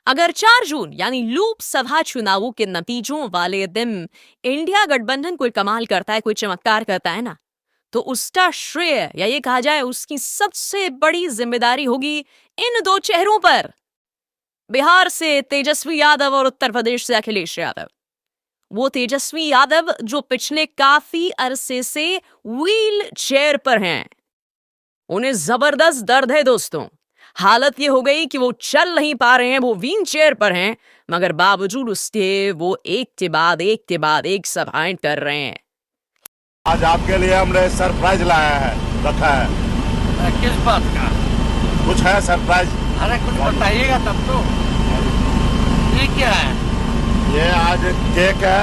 अगर 4 जून यानी लोकसभा चुनावों के नतीजों वाले दिन इंडिया गठबंधन कोई कमाल करता है, कोई चमत्कार करता है ना, तो उसका श्रेय या ये कहा जाए उसकी सबसे बड़ी जिम्मेदारी होगी इन दो चेहरों पर। बिहार से तेजस्वी यादव और उत्तर प्रदेश से अखिलेश यादव। वो तेजस्वी यादव जो पिछले काफी अरसे से व्हील चेयर पर हैं। उन्हें जबरदस्त दर्द है दोस्तों। हालत ये हो गई कि वो चल नहीं पा रहे हैं, वो व्हील चेयर पर हैं, मगर बावजूद उसके वो एक के बाद एक सभाएं कर रहे हैं। आज आपके लिए हमने सरप्राइज लाया है, रखा है। किस बात का? कुछ है सरप्राइज? अरे कुछ बताइएगा तब तो। ये क्या है? ये आज केक है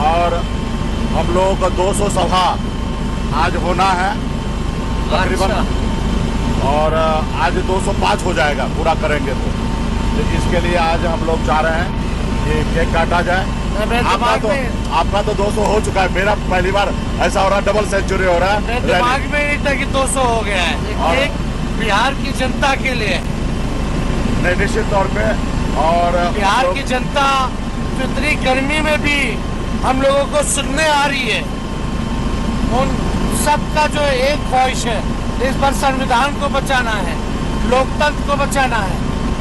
और हम लोगों का 200 सभा आज होना है तकरीबन। अच्छा। और आज 205 हो जाएगा पूरा करेंगे तो इसके लिए आज हम लोग चाह रहे हैं कि केक काटा जाए। आपका तो 200 हो चुका है, मेरा पहली बार ऐसा हो रहा है, डबल सेंचुरी हो रहा है। मेरे दिमाग में नहीं था कि 200 हो गया है। और एक बिहार की जनता के लिए, नहीं निश्चित तौर पे, और बिहार की जनता जो इतनी गर्मी में भी हम लोगों को सुनने आ रही है, उन सबका जो एक ख्वाहिश है, इस बार संविधान को बचाना है, लोकतंत्र को बचाना है,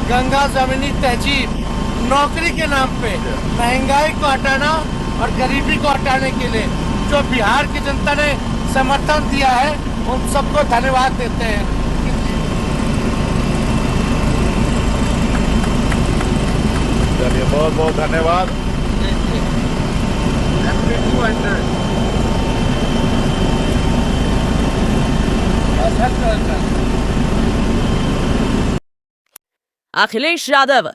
गंगा जमीनी तहजीब, नौकरी के नाम पे महंगाई को हटाना और गरीबी को हटाने के लिए जो बिहार की जनता ने समर्थन दिया है, उन सबको धन्यवाद देते हैं। चलिए बहुत बहुत धन्यवाद। अखिलेश यादव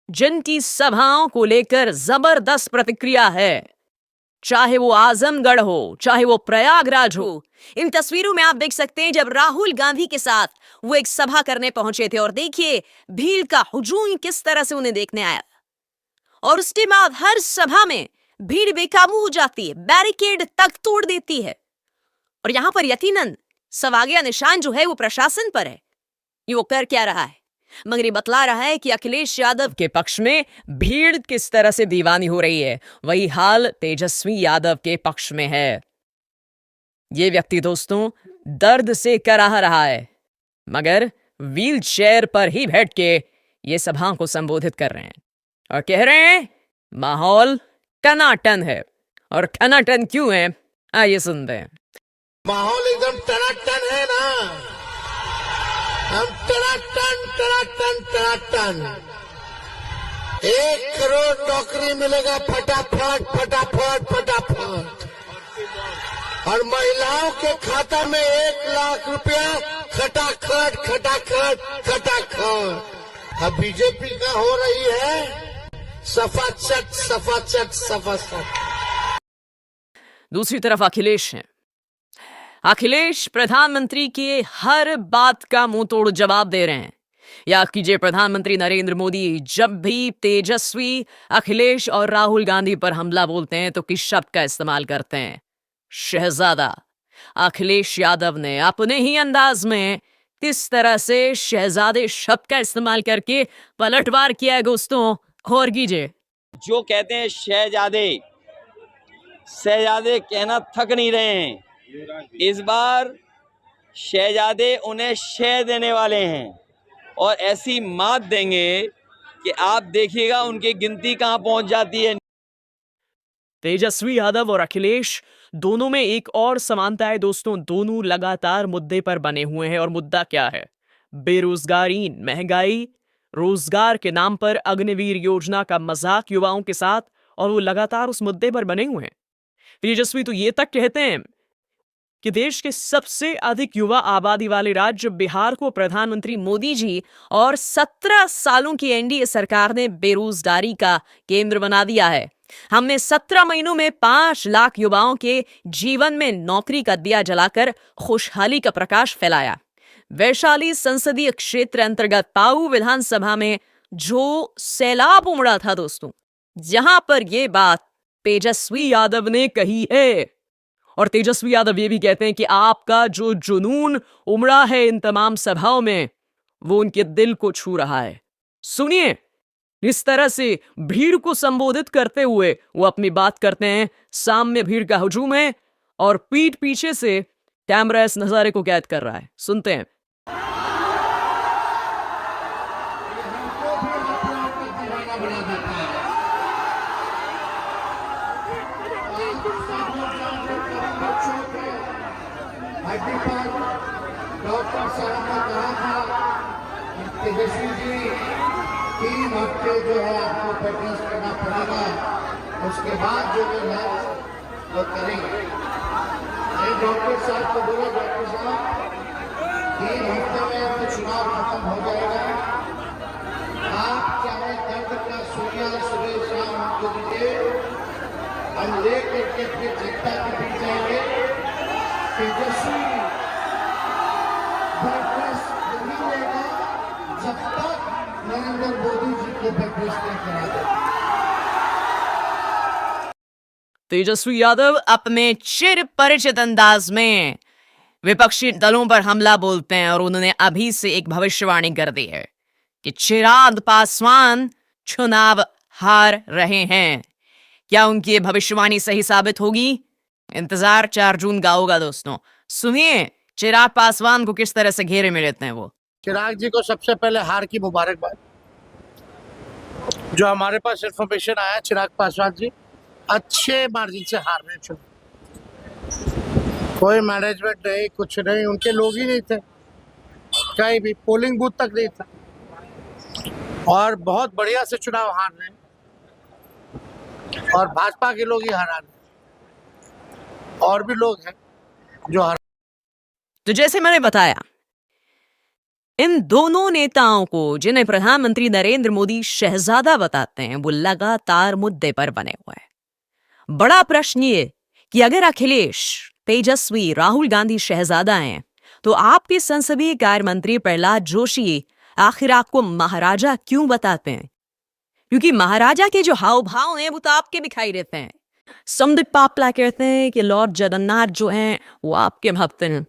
जिनकी सभाओं को लेकर जबरदस्त प्रतिक्रिया है, चाहे वो आजमगढ़ हो, चाहे वो प्रयागराज हो। इन तस्वीरों में आप देख सकते हैं जब राहुल गांधी के साथ वो एक सभा करने पहुंचे थे, और देखिए भीड़ का हुजूम किस तरह से उन्हें देखने आया। और उसके बाद हर सभा में भीड़ बेकाबू हो जाती है, बैरिकेड तक तोड़ देती है। और यहां पर यकीनन सवालिया निशान जो है वो प्रशासन पर है। ये वो कर क्या रहा है, मगर ये बतला रहा है कि अखिलेश यादव के पक्ष में भीड़ किस तरह से दीवानी हो रही है। वही हाल तेजस्वी यादव के पक्ष में है। ये व्यक्ति दोस्तों दर्द से कराह रहा है, मगर व्हील चेयर पर ही बैठ के ये सभा को संबोधित कर रहे हैं और कह रहे हैं माहौल टनाटन है। और टनाटन क्यों है, आइए सुनते हैं। माहौल एकदम टनाटन है ना, हम टनाटन टनाटन टनाटन। 1 करोड़ नौकरी मिलेगा फटाफट फटाफट फटाफट, और महिलाओं के खाता में 1 लाख रुपया खटाखट खटाखट खटाखट। अब बीजेपी का हो रही है सफाचट सफाचट सफाचट। दूसरी तरफ अखिलेश हैं। अखिलेश प्रधानमंत्री के हर बात का मुंह तोड़ जवाब दे रहे हैं। याद कीजिए प्रधानमंत्री नरेंद्र मोदी जब भी तेजस्वी, अखिलेश और राहुल गांधी पर हमला बोलते हैं तो किस शब्द का इस्तेमाल करते हैं, शहजादा। अखिलेश यादव ने अपने ही अंदाज में किस तरह से शहजादे शब्द का इस्तेमाल करके पलटवार किया है दोस्तों। और कीजिए, जो कहते हैं शहजादे, शहजादे कहना थक नहीं रहे हैं। इस बार शहजादे उन्हें शह देने वाले हैं और ऐसी मात देंगे कि आप देखिएगा उनकी गिनती कहां पहुंच जाती है। तेजस्वी यादव और अखिलेश दोनों में एक और समानता है दोस्तों। दोनों लगातार मुद्दे पर बने हुए हैं। और मुद्दा क्या है? बेरोजगारी, महंगाई, रोजगार के नाम पर अग्निवीर योजना का मजाक युवाओं के साथ, और वो लगातार उस मुद्दे पर बने हुए हैं। तेजस्वी तो ये तक कहते हैं कि देश के सबसे अधिक युवा आबादी वाले राज्य बिहार को प्रधानमंत्री मोदी जी और 17 सालों की एनडीए सरकार ने बेरोजगारी का केंद्र बना दिया है। हमने 17 महीनों में 5 लाख युवाओं के जीवन में नौकरी का दिया जलाकर खुशहाली का प्रकाश फैलाया। वैशाली संसदीय क्षेत्र अंतर्गत पाऊ विधानसभा में जो सैलाब उमड़ा था दोस्तों, जहां पर यह बात तेजस्वी यादव ने कही है। और तेजस्वी यादव ये भी कहते हैं कि आपका जो जुनून उमड़ा है इन तमाम सभाओं में, वो उनके दिल को छू रहा है। सुनिए इस तरह से भीड़ को संबोधित करते हुए वो अपनी बात करते हैं। सामने भीड़ का हुजूम है और पीठ पीछे से कैमरा इस नजारे को कैद कर रहा है। सुनते हैं। डॉक्टर साहब ने कहा था तेजस्वी जी 3 हफ्ते जो है आपको बेड रेस्ट करना पड़ेगा, उसके बाद जो है वो करेंगे। डॉक्टर साहब को बोला, डॉक्टर साहब 3 हफ्ते में तो चुनाव खत्म हो जाएगा, आप चाहे दर्द का सुइया सुबह शाम हमको दीजिए, हम ले करके फिर जनता के बीच जाएंगे। तेजस्वी जब तक नरेंद्र मोदी जी को बेड रेस्ट नहीं करा दे। तेजस्वी यादव अपने चिर परिचित अंदाज में विपक्षी दलों पर हमला बोलते हैं और उन्होंने अभी से एक भविष्यवाणी कर दी है कि चिराग पासवान चुनाव हार रहे हैं। क्या उनकी ये भविष्यवाणी सही साबित होगी? इंतजार 4 जून का होगा दोस्तों। सुनिए चिराग पासवान को किस तरह से घेरे में लेते हैं वो। चिराग जी को सबसे पहले हार की मुबारकबाद। जो हमारे पास इंफॉर्मेशन आया, चिराग पासवान जी अच्छे मार्जिन से हार रहे चुनाव। कोई मैनेजमेंट नहीं, कुछ नहीं, उनके लोग ही नहीं थे, कहीं भी पोलिंग बूथ तक नहीं था, और बहुत बढ़िया से चुनाव हार रहे हैं। और भाजपा के लोग ही हरा रहे, और भी लोग हैं जो हरा। तो जैसे मैंने बताया, इन दोनों नेताओं को जिन्हें प्रधानमंत्री नरेंद्र मोदी शहजादा बताते हैं, वो लगातार मुद्दे पर बने हुए हैं। बड़ा प्रश्न ये कि अगर अखिलेश, तेजस्वी, राहुल गांधी शहजादा हैं, तो आपके संसदीय कार्य मंत्री प्रहलाद जोशी आखिर आपको महाराजा क्यों बताते हैं? क्योंकि महाराजा के जो हाव भाव हैं वो तो आपके दिखाई देते हैं। संदीप पापला कहते हैं कि लॉर्ड जगन्नाथ जो हैं वो आपके भक्त हैं।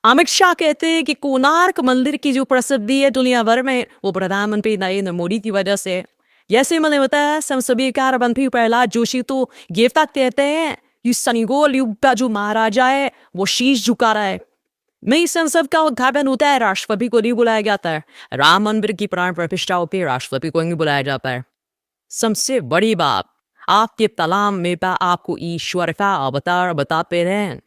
अमित शाह कहते हैं कि कोणार्क मंदिर की जो प्रसिद्धि है दुनिया भर में वो प्रधानमंत्री नरेंद्र मोदी की वजह से। जैसे मैंने बताया, संसदीय कार्य मंत्री प्रहलाद जोशी तो ये तक कहते हैं कि सनीगोल युग का जो महाराजा है वो शीश झुका रहा है। नई संसद का उद्घाटन होता है, राष्ट्रपति को नहीं बुलाया जाता है। राम मंदिर की प्राण प्रतिष्ठा पे राष्ट्रपति को नहीं बुलाया जाता है। सबसे बड़ी बात, आपके कलाम में आपको ईश्वर का अवतार बताते हैं।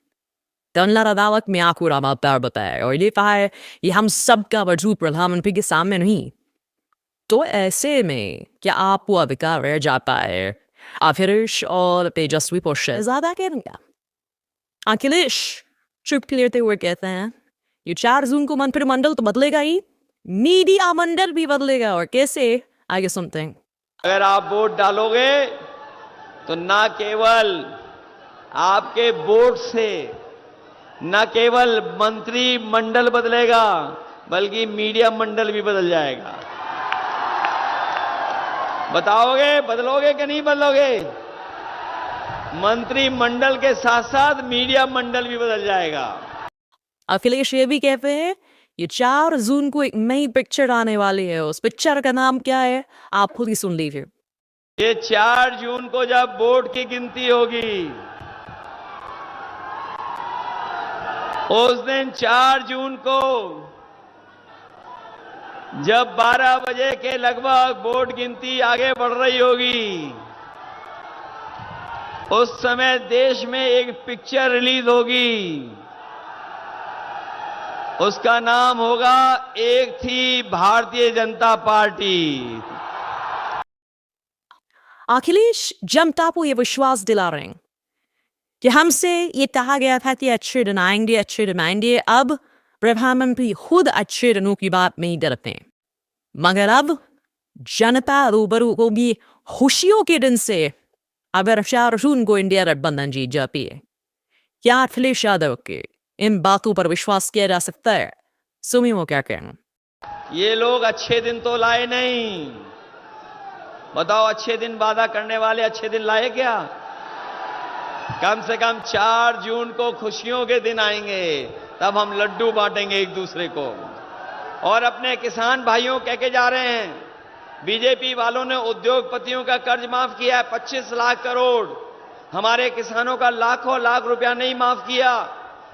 तनला अदालत में आपको अवतार बताया और ये कहा है ये हम सब का वजूद प्रधानमंत्री के सामने नहीं। तो ऐसे में क्या आपको अधिकार रह जाता है अखिलेश और तेजस्वी को शहजादा कहने? अखिलेश चुप लेते हुए कहते हैं ये 4 जून को मंत्रिमंडल तो बदलेगा ही, मीडिया मंडल भी बदलेगा। और कैसे? आगे सुनते हैं। अगर आप वोट डालोगे तो ना केवल आपके वोट से न केवल मंत्री मंडल बदलेगा बल्कि मीडिया मंडल भी बदल जाएगा। बताओगे बदलोगे कि नहीं बदलोगे? मंत्री मंडल के साथ साथ मीडिया मंडल भी बदल जाएगा। अखिलेश ये भी कहते हैं ये 4 जून को एक नई पिक्चर आने वाली है। उस पिक्चर का नाम क्या है आप खुद ही सुन लीजिए। ये 4 जून को जब वोट की गिनती होगी, उस दिन 4 जून को जब 12 बजे के लगभग वोट गिनती आगे बढ़ रही होगी, उस समय देश में एक पिक्चर रिलीज होगी। उसका नाम होगा एक थी भारतीय जनता पार्टी। अखिलेश जनता को ये विश्वास दिला रहे हैं कि हमसे ये कहा गया था कि अच्छे दिन आएंगे, अच्छे दिन आएंगे। अब प्रधानमंत्री खुद अच्छे दिनों की बात नहीं डरते हैं, मगर अब जनता रूबरू होगी खुशियों के दिन से अगर 4 जून को इंडिया गठबंधन जीत जाती है। क्या अखिलेश यादव के इन बातों पर विश्वास किया जा सकता है? सुनिए वो क्या कहना। ये लोग अच्छे दिन तो लाए नहीं। बताओ, अच्छे दिन वादा करने वाले अच्छे दिन लाए क्या? कम से कम 4 जून को खुशियों के दिन आएंगे, तब हम लड्डू बांटेंगे एक दूसरे को। और अपने किसान भाइयों कह के जा रहे हैं बीजेपी वालों ने उद्योगपतियों का कर्ज माफ किया है 25 लाख करोड़। हमारे किसानों का लाखों लाख रुपया नहीं माफ किया।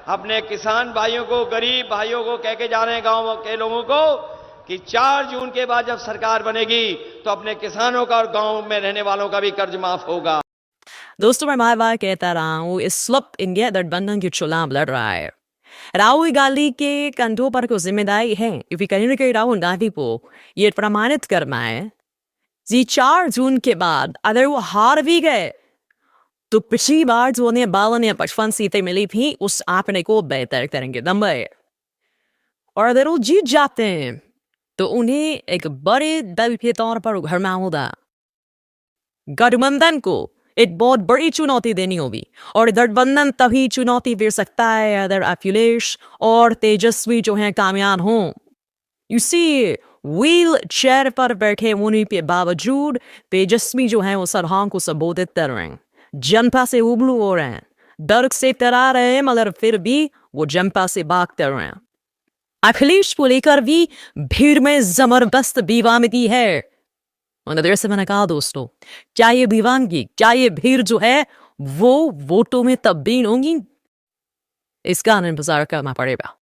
अपने किसान भाइयों को, गरीब भाइयों को कह के जा रहे हैं गांव के लोगों को कि 4 जून के बाद जब सरकार बनेगी तो अपने किसानों का और गांव में रहने वालों का भी कर्ज माफ होगा। दोस्तों, मैं बार बार कहता रहा हूँ, इस वक्त इंडिया गठबंधन की चुनाव लड़ रहा है। राहुल गांधी के कंधों पर कुछ जिम्मेदारी है, क्योंकि कहीं ना कहीं राहुल गांधी को ये प्रमाणित करना है कि 4 जून के बाद अगर वो हार भी गए तो पिछली बार जो उन्हें 52 या 55 सीटें मिली थी उस आंकड़े को बेहतर करेंगे नंबर। और अगर वो जीत जाते हैं तो उन्हें एक बड़े दल के तौर पर उभरना होगा। गठबंधन को एक बहुत बड़ी चुनौती देनी होगी, और गठबंधन तभी चुनौती दे सकता है अगर अखिलेश और तेजस्वी जो हैं कामयाब हों। यू सी, व्हील चेयर पर बैठे होने के बावजूद तेजस्वी जो हैं वो सभाओं को संबोधित कर रहे हैं, जनता से उबलू हो रहे हैं, डर से डरा रहे हैं, मगर फिर भी वो जनता से बात कर रहे हैं। अखिलेश को लेकर भी भीड़ में जबरदस्त दीवानगी है। देर से मैंने कहा दोस्तों, क्या ये दीवानगी, क्या ये भीड़ जो है वो वोटों में तब्दील होंगी? इसका इंतजार करना पड़ेगा।